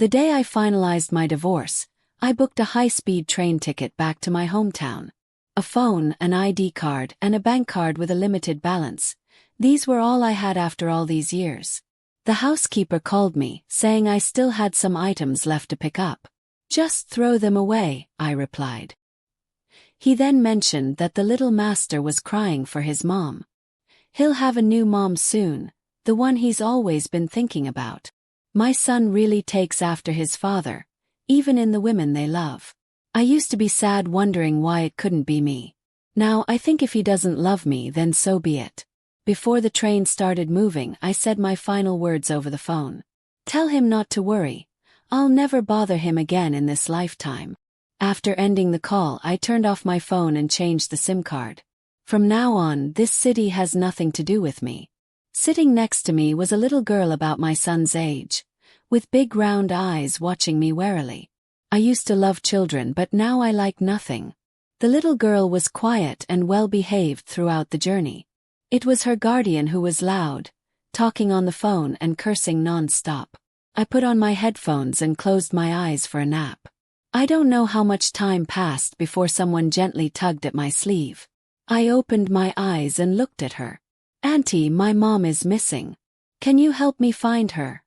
The day I finalized my divorce, I booked a high-speed train ticket back to my hometown. A phone, an ID card, and a bank card with a limited balance. These were all I had after all these years. The housekeeper called me, saying I still had some items left to pick up. "Just throw them away," I replied. He then mentioned that the little master was crying for his mom. He'll have a new mom soon, the one he's always been thinking about. My son really takes after his father, even in the women they love. I used to be sad wondering why it couldn't be me. Now I think if he doesn't love me, then so be it. Before the train started moving, I said my final words over the phone. "Tell him not to worry. I'll never bother him again in this lifetime." After ending the call, I turned off my phone and changed the SIM card. From now on, this city has nothing to do with me. Sitting next to me was a little girl about my son's age, with big round eyes watching me warily. I used to love children, but now I like nothing. The little girl was quiet and well-behaved throughout the journey. It was her guardian who was loud, talking on the phone and cursing non-stop. I put on my headphones and closed my eyes for a nap. I don't know how much time passed before someone gently tugged at my sleeve. I opened my eyes and looked at her. "Auntie, my mom is missing. Can you help me find her?"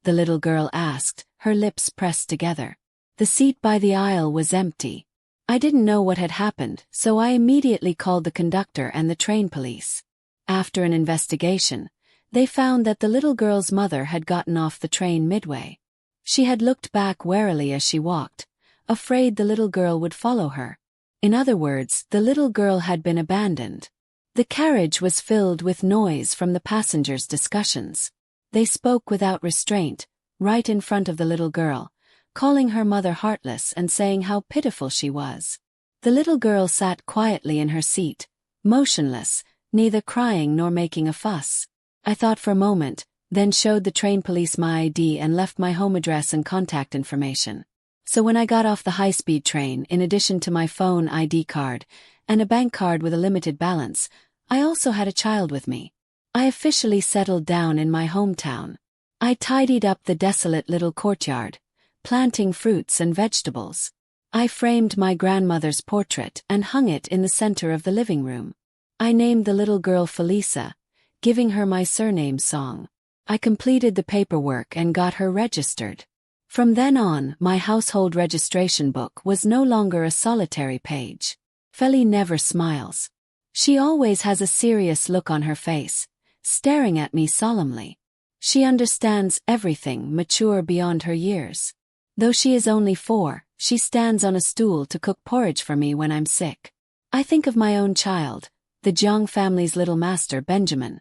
the little girl asked, her lips pressed together. The seat by the aisle was empty. I didn't know what had happened, so I immediately called the conductor and the train police. After an investigation, they found that the little girl's mother had gotten off the train midway. She had looked back warily as she walked, afraid the little girl would follow her. In other words, the little girl had been abandoned. The carriage was filled with noise from the passengers' discussions. They spoke without restraint, right in front of the little girl, calling her mother heartless and saying how pitiful she was. The little girl sat quietly in her seat, motionless, neither crying nor making a fuss. I thought for a moment, then showed the train police my ID and left my home address and contact information. So when I got off the high-speed train, in addition to my phone, ID card, and a bank card with a limited balance, I also had a child with me. I officially settled down in my hometown. I tidied up the desolate little courtyard, planting fruits and vegetables. I framed my grandmother's portrait and hung it in the center of the living room. I named the little girl Felisa, giving her my surname Song. I completed the paperwork and got her registered. From then on, my household registration book was no longer a solitary page. Feli never smiles. She always has a serious look on her face, staring at me solemnly. She understands everything, mature beyond her years. Though she is only 4, she stands on a stool to cook porridge for me when I'm sick. I think of my own child, the Jiang family's little master Benjamin,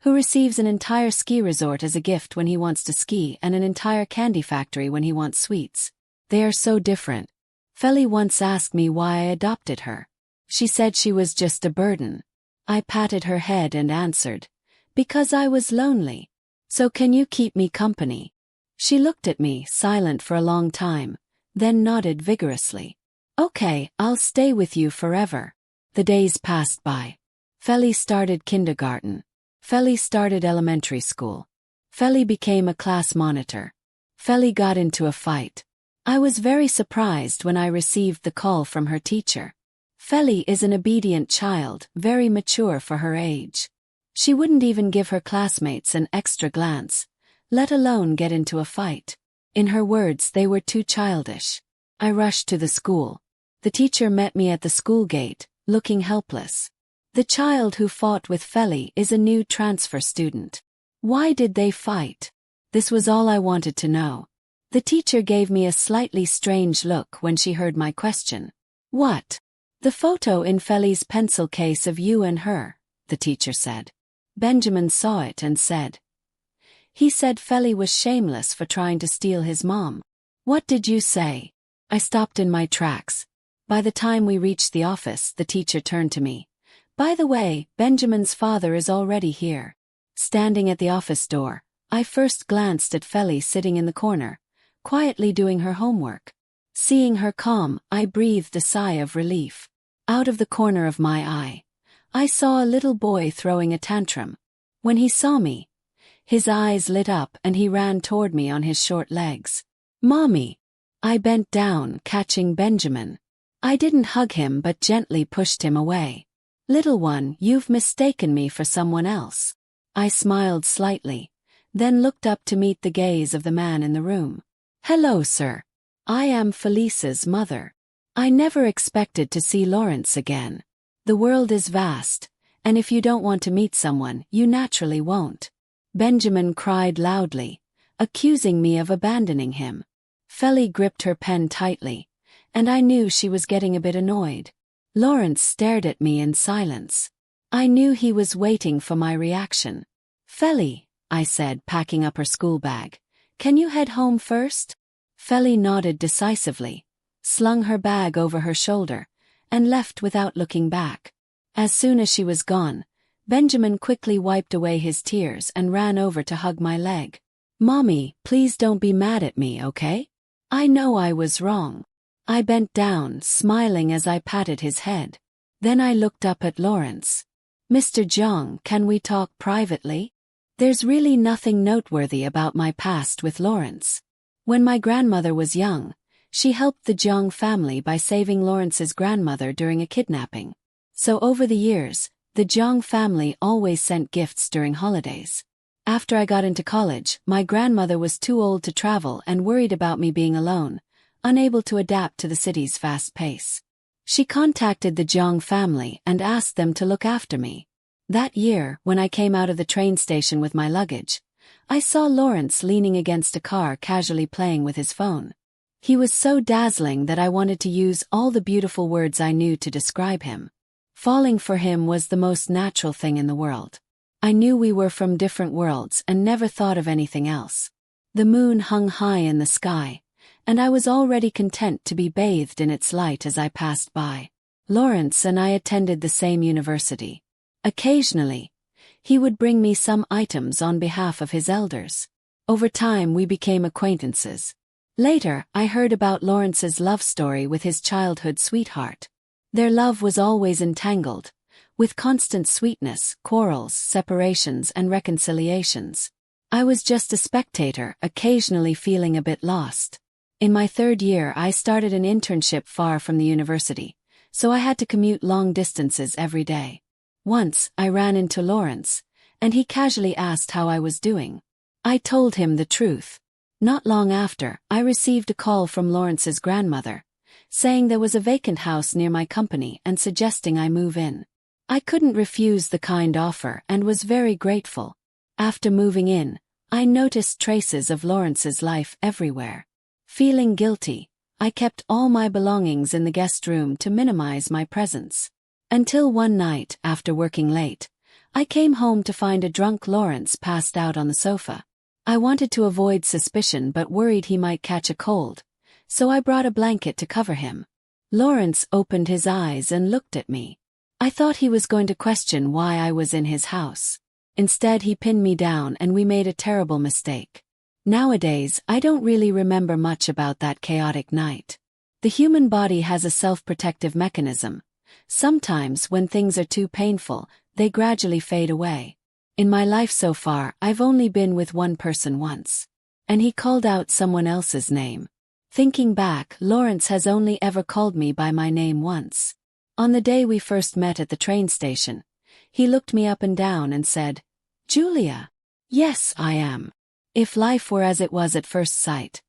who receives an entire ski resort as a gift when he wants to ski and an entire candy factory when he wants sweets. They are so different. Feli once asked me why I adopted her. She said she was just a burden. I patted her head and answered, "Because I was lonely. So can you keep me company?" She looked at me, silent for a long time, then nodded vigorously. "Okay, I'll stay with you forever." The days passed by. Feli started kindergarten. Feli started elementary school. Feli became a class monitor. Feli got into a fight. I was very surprised when I received the call from her teacher. Feli is an obedient child, very mature for her age. She wouldn't even give her classmates an extra glance, let alone get into a fight. In her words, they were too childish. I rushed to the school. The teacher met me at the school gate, looking helpless. "The child who fought with Feli is a new transfer student. Why did they fight?" This was all I wanted to know. The teacher gave me a slightly strange look when she heard my question. "What?" "The photo in Feli's pencil case of you and her," the teacher said. Benjamin saw it and said, "He said Feli was shameless for trying to steal his mom." "What did you say?" I stopped in my tracks. By the time we reached the office, the teacher turned to me. "By the way, Benjamin's father is already here." Standing at the office door, I first glanced at Feli sitting in the corner, quietly doing her homework. Seeing her calm, I breathed a sigh of relief. Out of the corner of my eye, I saw a little boy throwing a tantrum. When he saw me, his eyes lit up and he ran toward me on his short legs. Mommy. I bent down, catching Benjamin. I didn't hug him but gently pushed him away. Little one, you've mistaken me for someone else. I smiled slightly, then looked up to meet the gaze of the man in the room. Hello, sir. I am Felice's mother. I never expected to see Lawrence again. The world is vast, and if you don't want to meet someone, you naturally won't. Benjamin cried loudly, accusing me of abandoning him. Feli gripped her pen tightly, and I knew she was getting a bit annoyed. Lawrence stared at me in silence. I knew he was waiting for my reaction. Feli, I said, packing up her school bag, can you head home first? Feli nodded decisively, slung her bag over her shoulder, and left without looking back. As soon as she was gone, Benjamin quickly wiped away his tears and ran over to hug my leg. Mommy, please don't be mad at me, okay? I know I was wrong. I bent down, smiling as I patted his head. Then I looked up at Lawrence. Mr. Zhang, can we talk privately? There's really nothing noteworthy about my past with Lawrence. When my grandmother was young, she helped the Zhang family by saving Lawrence's grandmother during a kidnapping. So over the years, the Zhang family always sent gifts during holidays. After I got into college, my grandmother was too old to travel and worried about me being alone, unable to adapt to the city's fast pace. She contacted the Zhang family and asked them to look after me. That year, when I came out of the train station with my luggage, I saw Lawrence leaning against a car casually playing with his phone. He was so dazzling that I wanted to use all the beautiful words I knew to describe him. Falling for him was the most natural thing in the world. I knew we were from different worlds and never thought of anything else. The moon hung high in the sky, and I was already content to be bathed in its light as I passed by. Lawrence and I attended the same university. Occasionally, he would bring me some items on behalf of his elders. Over time we became acquaintances. Later, I heard about Lawrence's love story with his childhood sweetheart. Their love was always entangled, with constant sweetness, quarrels, separations, and reconciliations. I was just a spectator, occasionally feeling a bit lost. In my third year, I started an internship far from the university, so I had to commute long distances every day. Once, I ran into Lawrence, and he casually asked how I was doing. I told him the truth. Not long after, I received a call from Lawrence's grandmother, saying there was a vacant house near my company and suggesting I move in. I couldn't refuse the kind offer and was very grateful. After moving in, I noticed traces of Lawrence's life everywhere. Feeling guilty, I kept all my belongings in the guest room to minimize my presence. Until one night, after working late, I came home to find a drunk Lawrence passed out on the sofa. I wanted to avoid suspicion but worried he might catch a cold, so I brought a blanket to cover him. Lawrence opened his eyes and looked at me. I thought he was going to question why I was in his house. Instead, he pinned me down and we made a terrible mistake. Nowadays, I don't really remember much about that chaotic night. The human body has a self-protective mechanism. Sometimes, when things are too painful, they gradually fade away. In my life so far, I've only been with one person once. And he called out someone else's name. Thinking back, Lawrence has only ever called me by my name once. On the day we first met at the train station, he looked me up and down and said, "Julia." "Yes, I am. If life were as it was at first sight,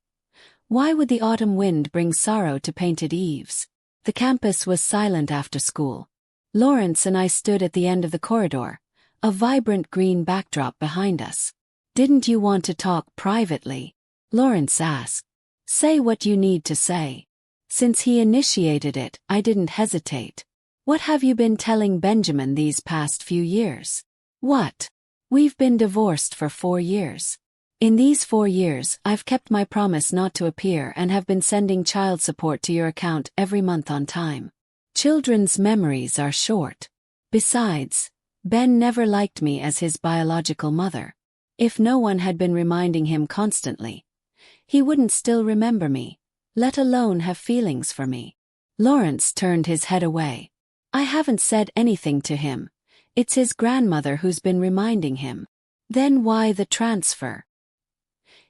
why would the autumn wind bring sorrow to painted eaves?" The campus was silent after school. Lawrence and I stood at the end of the corridor, a vibrant green backdrop behind us. "Didn't you want to talk privately?" Lawrence asked. "Say what you need to say." Since he initiated it, I didn't hesitate. "What have you been telling Benjamin these past few years?" "What?" "We've been divorced for 4 years. In these 4 years, I've kept my promise not to appear and have been sending child support to your account every month on time. Children's memories are short. Besides, Ben never liked me as his biological mother. If no one had been reminding him constantly, he wouldn't still remember me, let alone have feelings for me." Lawrence turned his head away. "I haven't said anything to him. It's his grandmother who's been reminding him." "Then why the transfer?"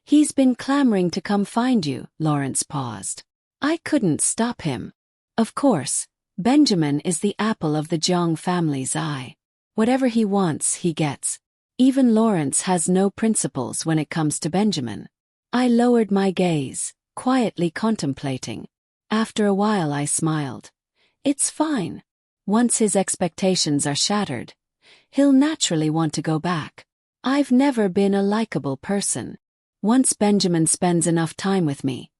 He's been clamoring to come find you, Lawrence paused. I couldn't stop him. Of course, Benjamin is the apple of the Jiang family's eye. Whatever he wants, he gets. Even Lawrence has no principles when it comes to Benjamin. I lowered my gaze, quietly contemplating. After a while I smiled. It's fine. Once his expectations are shattered, he'll naturally want to go back. I've never been a likable person. Once Benjamin spends enough time with me,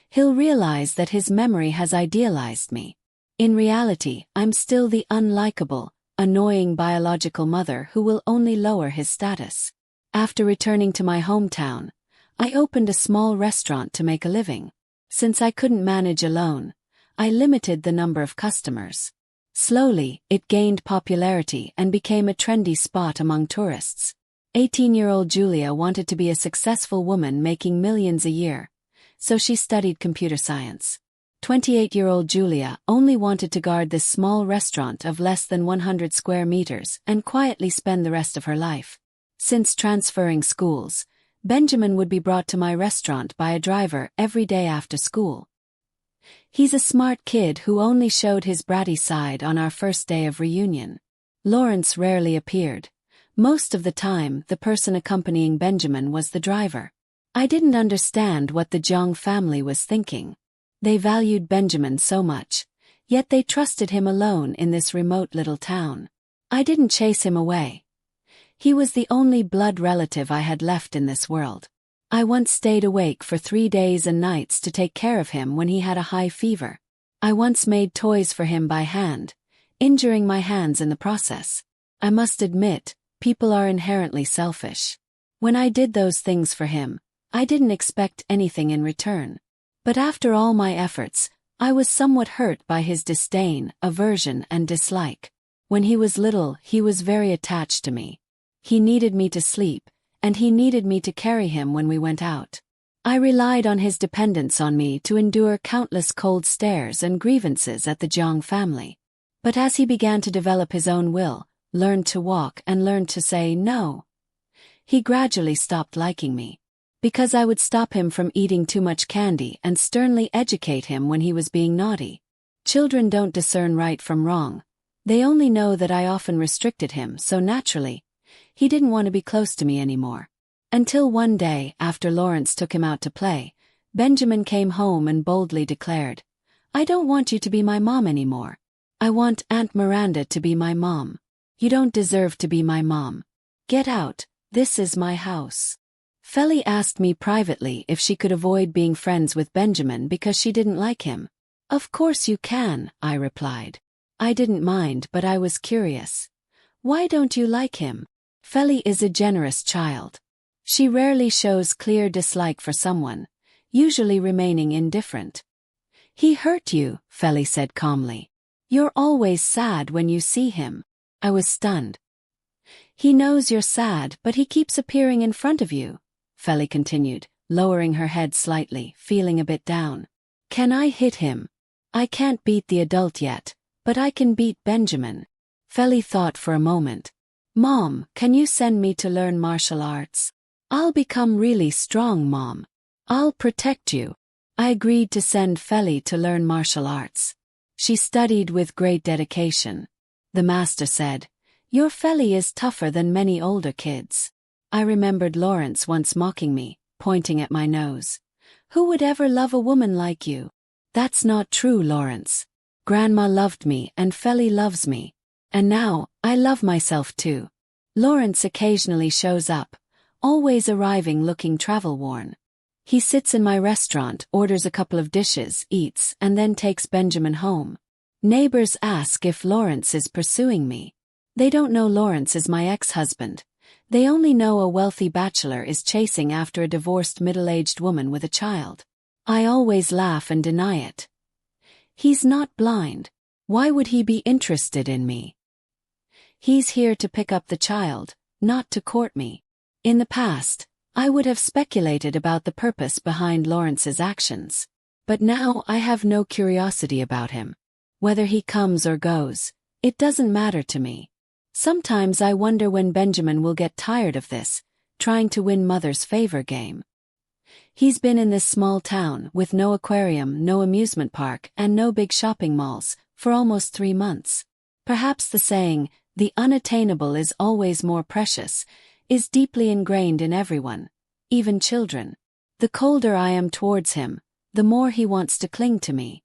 he'll realize that his memory has idealized me. In reality, I'm still the unlikable, annoying biological mother who will only lower his status. After returning to my hometown, I opened a small restaurant to make a living. Since I couldn't manage alone, I limited the number of customers. Slowly, it gained popularity and became a trendy spot among tourists. 18-year-old Julia wanted to be a successful woman making millions a year, so she studied computer science. 28-year-old Julia only wanted to guard this small restaurant of less than 100 square meters and quietly spend the rest of her life. Since transferring schools, Benjamin would be brought to my restaurant by a driver every day after school. He's a smart kid who only showed his bratty side on our first day of reunion. Lawrence rarely appeared. Most of the time, the person accompanying Benjamin was the driver. I didn't understand what the Jiang family was thinking. They valued Benjamin so much, yet they trusted him alone in this remote little town. I didn't chase him away. He was the only blood relative I had left in this world. I once stayed awake for 3 days and nights to take care of him when he had a high fever. I once made toys for him by hand, injuring my hands in the process. I must admit, people are inherently selfish. When I did those things for him, I didn't expect anything in return. But after all my efforts, I was somewhat hurt by his disdain, aversion, and dislike. When he was little, he was very attached to me. He needed me to sleep, and he needed me to carry him when we went out. I relied on his dependence on me to endure countless cold stares and grievances at the Jiang family. But as he began to develop his own will, learned to walk and learned to say no, he gradually stopped liking me. Because I would stop him from eating too much candy and sternly educate him when he was being naughty. Children don't discern right from wrong. They only know that I often restricted him, so naturally, he didn't want to be close to me anymore. Until one day, after Lawrence took him out to play, Benjamin came home and boldly declared, "I don't want you to be my mom anymore. I want Aunt Miranda to be my mom. You don't deserve to be my mom. Get out, this is my house." Feli asked me privately if she could avoid being friends with Benjamin because she didn't like him. "Of course you can," I replied. I didn't mind, but I was curious. "Why don't you like him?" Feli is a generous child. She rarely shows clear dislike for someone, usually remaining indifferent. "He hurt you," Feli said calmly. "You're always sad when you see him." I was stunned. "He knows you're sad, but he keeps appearing in front of you," Feli continued, lowering her head slightly, feeling a bit down. "Can I hit him? I can't beat the adult yet, but I can beat Benjamin." Feli thought for a moment. "Mom, can you send me to learn martial arts? I'll become really strong, Mom. I'll protect you." I agreed to send Feli to learn martial arts. She studied with great dedication. The master said, "Your Feli is tougher than many older kids." I remembered Lawrence once mocking me, pointing at my nose. "Who would ever love a woman like you?" "That's not true, Lawrence. Grandma loved me and Feli loves me. And now, I love myself too." Lawrence occasionally shows up, always arriving looking travel-worn. He sits in my restaurant, orders a couple of dishes, eats, and then takes Benjamin home. Neighbors ask if Lawrence is pursuing me. They don't know Lawrence is my ex-husband. They only know a wealthy bachelor is chasing after a divorced middle-aged woman with a child. I always laugh and deny it. He's not blind. Why would he be interested in me? He's here to pick up the child, not to court me. In the past, I would have speculated about the purpose behind Lawrence's actions. But now I have no curiosity about him. Whether he comes or goes, it doesn't matter to me. Sometimes I wonder when Benjamin will get tired of this, trying to win mother's favor game. He's been in this small town, with no aquarium, no amusement park, and no big shopping malls, for almost 3 months. Perhaps the saying, "the unattainable is always more precious," is deeply ingrained in everyone, even children. The colder I am towards him, the more he wants to cling to me.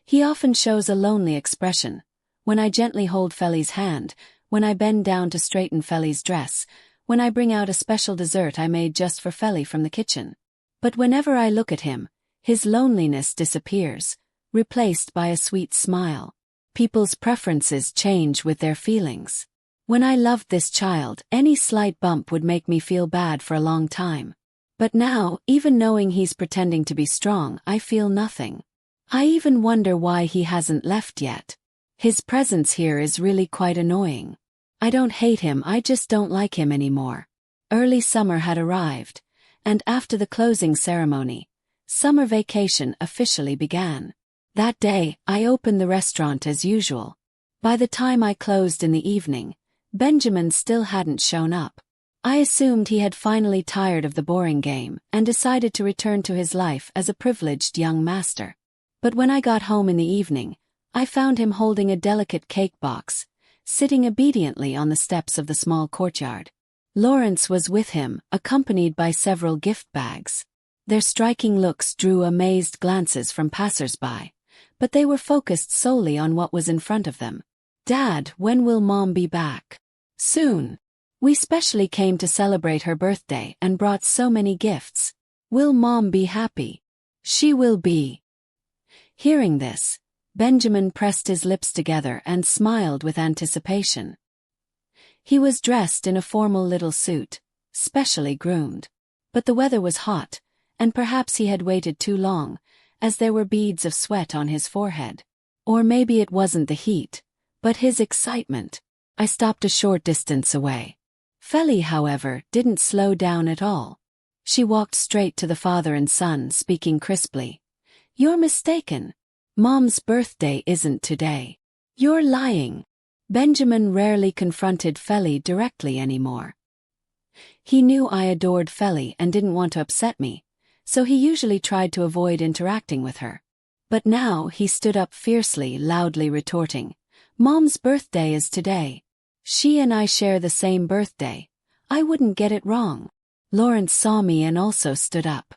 He often shows a lonely expression. When I gently hold Feli's hand, when I bend down to straighten Feli's dress, when I bring out a special dessert I made just for Feli from the kitchen. But whenever I look at him, his loneliness disappears, replaced by a sweet smile. People's preferences change with their feelings. When I loved this child, any slight bump would make me feel bad for a long time. But now, even knowing he's pretending to be strong, I feel nothing. I even wonder why he hasn't left yet. His presence here is really quite annoying. I don't hate him, I just don't like him anymore. Early summer had arrived, and after the closing ceremony, summer vacation officially began. That day, I opened the restaurant as usual. By the time I closed in the evening, Benjamin still hadn't shown up. I assumed he had finally tired of the boring game and decided to return to his life as a privileged young master. But when I got home in the evening, I found him holding a delicate cake box, sitting obediently on the steps of the small courtyard. Lawrence was with him, accompanied by several gift bags. Their striking looks drew amazed glances from passers-by, but they were focused solely on what was in front of them. "Dad, when will Mom be back?" "Soon. We specially came to celebrate her birthday and brought so many gifts. Will Mom be happy?" "She will be." Hearing this, Benjamin pressed his lips together and smiled with anticipation. He was dressed in a formal little suit, specially groomed. But the weather was hot, and perhaps he had waited too long, as there were beads of sweat on his forehead. Or maybe it wasn't the heat, but his excitement. I stopped a short distance away. Feli, however, didn't slow down at all. She walked straight to the father and son, speaking crisply. "You're mistaken. Mom's birthday isn't today. You're lying." Benjamin rarely confronted Feli directly anymore. He knew I adored Feli and didn't want to upset me, so he usually tried to avoid interacting with her. But now he stood up fiercely, loudly retorting, "Mom's birthday is today. She and I share the same birthday. I wouldn't get it wrong." Lawrence saw me and also stood up.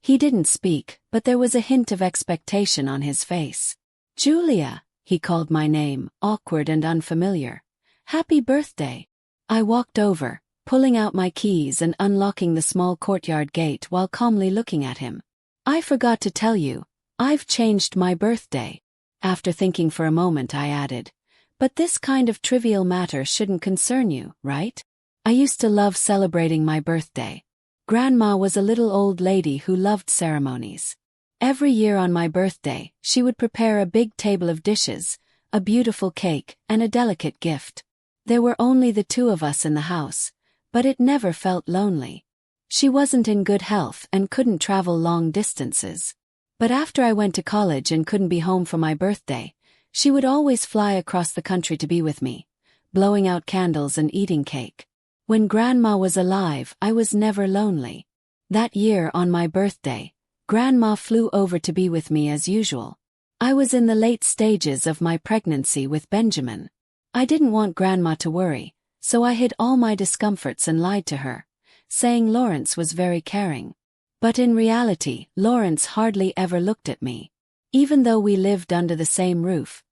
He didn't speak, but there was a hint of expectation on his face. "Julia," he called my name, awkward and unfamiliar. "Happy birthday." I walked over, pulling out my keys and unlocking the small courtyard gate while calmly looking at him. "I forgot to tell you, I've changed my birthday." After thinking for a moment, I added, "But this kind of trivial matter shouldn't concern you, right? I used to love celebrating my birthday. Grandma was a little old lady who loved ceremonies. Every year on my birthday, she would prepare a big table of dishes, a beautiful cake, and a delicate gift. There were only the two of us in the house, but it never felt lonely. She wasn't in good health and couldn't travel long distances. But after I went to college and couldn't be home for my birthday, she would always fly across the country to be with me, blowing out candles and eating cake. When Grandma was alive, I was never lonely. That year on my birthday, Grandma flew over to be with me as usual. I was in the late stages of my pregnancy with Benjamin. I didn't want Grandma to worry, so I hid all my discomforts and lied to her, saying Lawrence was very caring. But in reality, Lawrence hardly ever looked at me. Even though we lived under the same roof,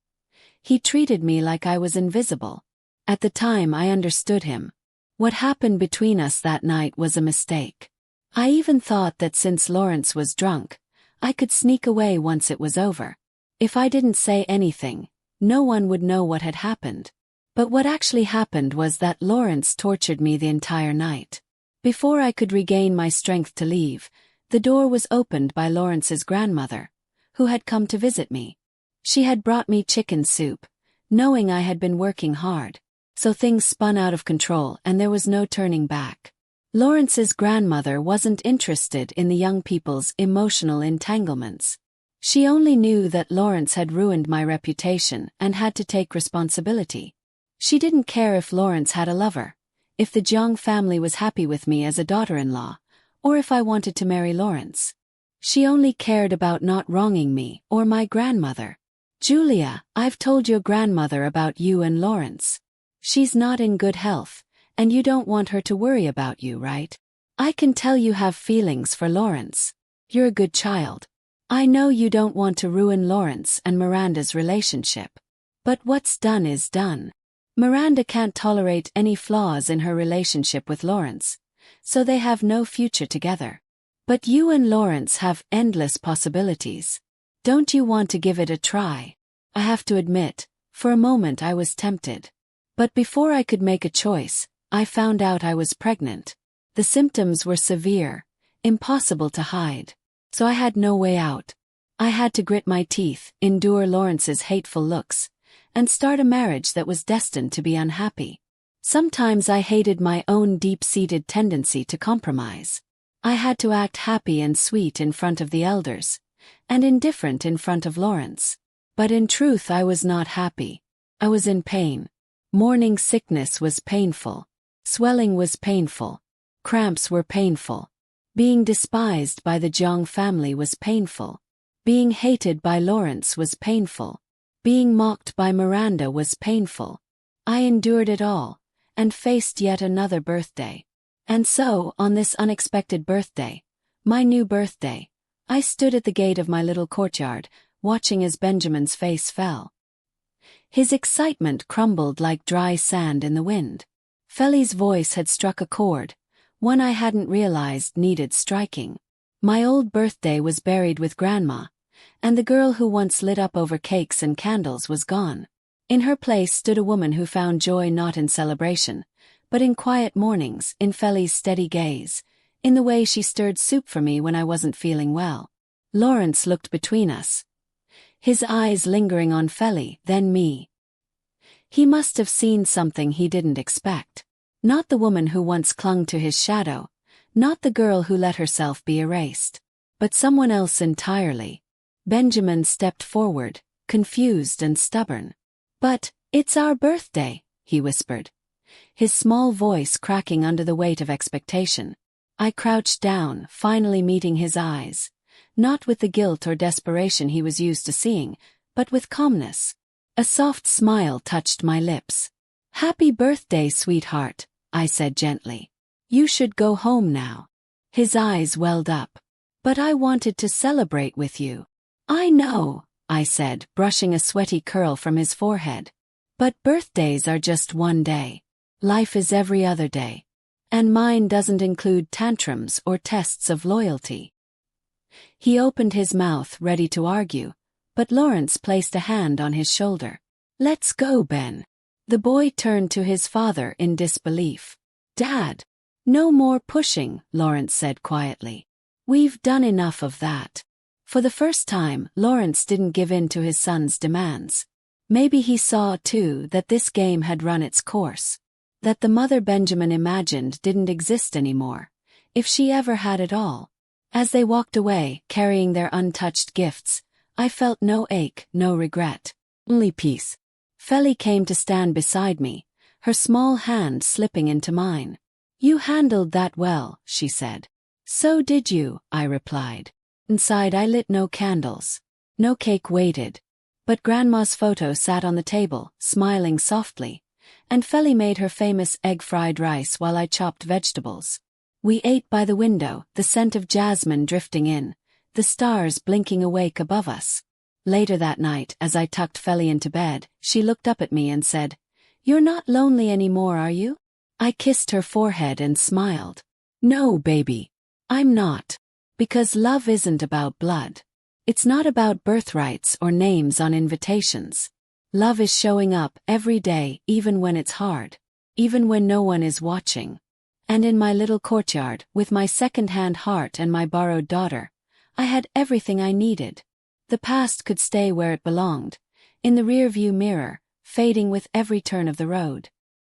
he treated me like I was invisible. At the time, I understood him. What happened between us that night was a mistake. I even thought that since Lawrence was drunk, I could sneak away once it was over. If I didn't say anything, no one would know what had happened. But what actually happened was that Lawrence tortured me the entire night. Before I could regain my strength to leave, the door was opened by Lawrence's grandmother, who had come to visit me. She had brought me chicken soup, knowing I had been working hard. So things spun out of control and there was no turning back. Lawrence's grandmother wasn't interested in the young people's emotional entanglements. She only knew that Lawrence had ruined my reputation and had to take responsibility. She didn't care if Lawrence had a lover, if the Jiang family was happy with me as a daughter-in-law, or if I wanted to marry Lawrence. She only cared about not wronging me or my grandmother. Julia, I've told your grandmother about you and Lawrence. She's not in good health, and you don't want her to worry about you, right? I can tell you have feelings for Lawrence. You're a good child. I know you don't want to ruin Lawrence and Miranda's relationship. But what's done is done. Miranda can't tolerate any flaws in her relationship with Lawrence, so they have no future together. But you and Lawrence have endless possibilities. Don't you want to give it a try? I have to admit, for a moment I was tempted. But before I could make a choice, I found out I was pregnant. The symptoms were severe, impossible to hide. So I had no way out. I had to grit my teeth, endure Lawrence's hateful looks, and start a marriage that was destined to be unhappy. Sometimes I hated my own deep-seated tendency to compromise. I had to act happy and sweet in front of the elders, and indifferent in front of Lawrence. But in truth I was not happy. I was in pain. Morning sickness was painful. Swelling was painful. Cramps were painful. Being despised by the Jiang family was painful. Being hated by Lawrence was painful. Being mocked by Miranda was painful. I endured it all, and faced yet another birthday. And so, on this unexpected birthday, my new birthday, I stood at the gate of my little courtyard, watching as Benjamin's face fell. His excitement crumbled like dry sand in the wind. Feli's voice had struck a chord, one I hadn't realized needed striking. My old birthday was buried with Grandma, and the girl who once lit up over cakes and candles was gone. In her place stood a woman who found joy not in celebration, but in quiet mornings, in Feli's steady gaze, in the way she stirred soup for me when I wasn't feeling well. Lawrence looked between us, his eyes lingering on Feli, then me. He must have seen something he didn't expect. Not the woman who once clung to his shadow, not the girl who let herself be erased, but someone else entirely. Benjamin stepped forward, confused and stubborn. "But, it's our birthday," he whispered, his small voice cracking under the weight of expectation. I crouched down, finally meeting his eyes, not with the guilt or desperation he was used to seeing, but with calmness. A soft smile touched my lips. "Happy birthday, sweetheart," I said gently. "You should go home now." His eyes welled up. "But I wanted to celebrate with you." "I know," I said, brushing a sweaty curl from his forehead. "But birthdays are just one day. Life is every other day. And mine doesn't include tantrums or tests of loyalty." He opened his mouth, ready to argue, but Lawrence placed a hand on his shoulder. "Let's go, Ben." The boy turned to his father in disbelief. "Dad." "No more pushing," Lawrence said quietly. "We've done enough of that." For the first time, Lawrence didn't give in to his son's demands. Maybe he saw, too, that this game had run its course. That the mother Benjamin imagined didn't exist anymore, if she ever had at all. As they walked away, carrying their untouched gifts, I felt no ache, no regret. Only peace. Feli came to stand beside me, her small hand slipping into mine. "You handled that well," she said. "So did you," I replied. Inside I lit no candles. No cake waited. But Grandma's photo sat on the table, smiling softly, and Feli made her famous egg-fried rice while I chopped vegetables. We ate by the window, the scent of jasmine drifting in, the stars blinking awake above us. Later that night, as I tucked Feli into bed, she looked up at me and said, "You're not lonely anymore, are you?" I kissed her forehead and smiled. "No, baby. I'm not. Because love isn't about blood. It's not about birthrights or names on invitations. Love is showing up every day, even when it's hard. Even when no one is watching. And in my little courtyard, with my second-hand heart and my borrowed daughter, I had everything I needed. The past could stay where it belonged, in the rear-view mirror, fading with every turn of the road.